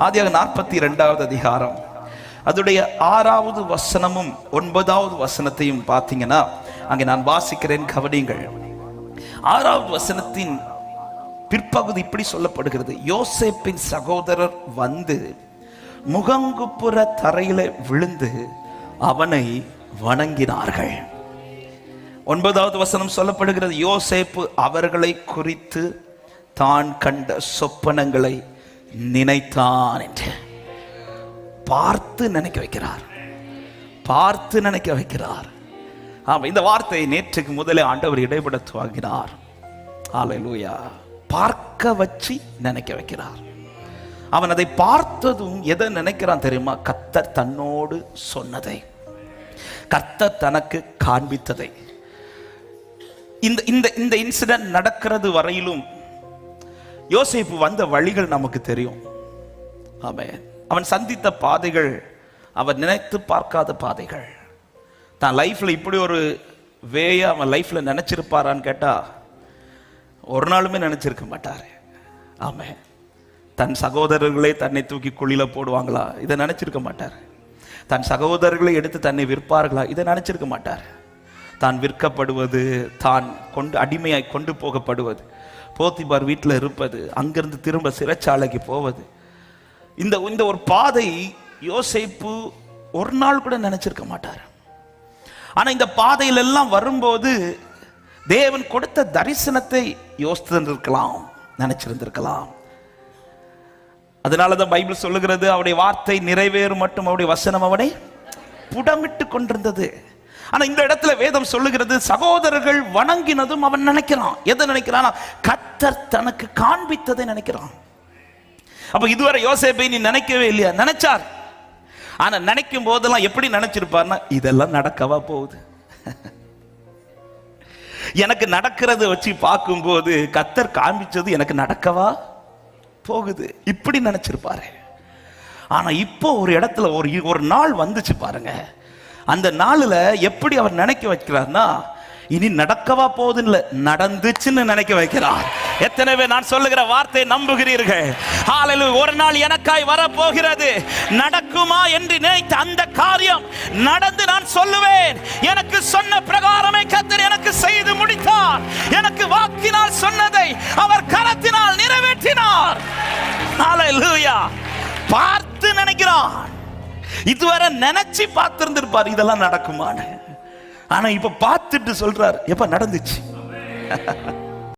ஆதியாகமம் 42வது அதிகாரம் அதுடைய 6வது வசனமும் 9வது வசனத்தையும் பார்த்தீங்கன்னா அங்கே நான் வாசிக்கிறேன், கவனியுங்கள். 6வது வசனத்தின் பிற்பகுதி இப்படி சொல்லப்படுகிறது: யோசேப்பின் சகோதரர் வந்து முகங்குப்புற தரையில விழுந்து அவனை வணங்கினார்கள். 9வது வசனம் சொல்லப்படுகிறது: யோசேப்பு அவர்களை குறித்து தான் கண்ட சொப்பனங்களை நினைத்தான் என்று. பார்த்து நினைக்க வைக்கிறார், பார்த்து நினைக்க வைக்கிறார். இந்த வார்த்தையை நேற்றுக்கு முதலே ஆண்டவர் இடைபட துவங்கினார். ஹல்லேலூயா. பார்க்க வச்சு நினைக்க வைக்கிறார். அவன் அதை பார்த்ததும் எதை நினைக்கிறான் தெரியுமா? கர்த்தர் தன்னோடு சொன்னதை, கர்த்தர் தனக்கு காண்பித்ததை. இந்த இன்சிடென்ட் நடக்கிறது வரையிலும் யோசேப்பு வந்த வழிகள் நமக்கு தெரியும். அவன் சந்தித்த பாதைகள் அவன் நினைத்து பார்க்காத பாதைகள். தான் லைஃப்ல இப்படி ஒரு வேய அவன் லைஃப்ல நினைச்சிருப்பாரான்னு கேட்டா ஒரு நாளுமே நினைச்சிருக்க மாட்டாரு. ஆமாம், தன் சகோதரர்களே தன்னை தூக்கி குழியில போடுவாங்களா, இதை நினைச்சிருக்க மாட்டார். தன் சகோதரர்களை எடுத்து தன்னை விற்பார்களா, இதை நினைச்சிருக்க மாட்டார். தான் விற்கப்படுவது, தான் அடிமையாய் கொண்டு போகப்படுவது, போத்திபார் வீட்டில் இருப்பது, அங்கிருந்து திரும்ப சிறைச்சாலைக்கு போவது, இந்த ஒரு பாதை யோசேப்பு ஒரு நாள் கூட நினைச்சிருக்க மாட்டார். ஆனா இந்த பாதையில எல்லாம் வரும்போது தேவன் கொடுத்த தரிசனத்தை யோசித்திருக்கலாம், நினைச்சிருந்திருக்கலாம். அதனாலதான் பைபிள் சொல்லுகிறது, அவருடைய வார்த்தை நிறைவேறும் மட்டும் அவருடைய வசனம் அவனை புடமிட்டு கொண்டிருந்தது. ஆனா இந்த இடத்துல வேதம் சொல்லுகிறது, சகோதரர்கள் வணங்கினதும் அவன் நினைக்கிறான். எதை நினைக்கிறான்? கர்த்தர் தனக்கு காண்பித்ததை நினைக்கிறான். அப்ப இதுவரை யோசேப்பை நீ நினைக்கவே இல்லையா? நினைச்சார். ஆனா நினைக்கும் போதெல்லாம் எப்படி நினைச்சிருப்பார்னா, இதெல்லாம் நடக்கவா போகுது, எனக்கு நடக்கிறத வச்சு பார்க்கும் போது கர்த்தர் காண்பிச்சது எனக்கு நடக்கவா போகுது, இப்படி நினைச்சிருப்பாரு. ஆனா இப்போ ஒரு இடத்துல ஒரு நாள் வந்துச்சு பாருங்க. அந்த நாளில் எப்படி அவர் நினைக்க வைக்கிறார்னா, இனி நடக்கவா போகுதுன்னு நடந்துச்சுன்னு நினைக்க வைக்கிறார். எத்தனை பேர் நான் சொல்லுகிற வார்த்தை நம்புகிறீர்கள்? ஹல்லேலூயா. ஒரு நாள் எனக்காய் வர போகிறது, நடக்குமா என்று நினைத்த அந்த காரியம் நடந்து நான் சொல்லுவேன், எனக்கு சொன்ன பிரகாரமே கர்த்தர் எனக்கு செய்து முடித்தார். எனக்கு வாக்கினால் சொன்னதை அவர் கரத்தினால் நிறைவேற்றினார். ஹல்லேலூயா. பார்த்து நினைக்கிறான். இதுவரை நினைச்சு பார்த்திருந்திருப்பார் இதெல்லாம் நடக்குமான்னு. ஆனா இப்ப பார்த்துட்டு சொல்றார், எப்ப நடந்துச்சு.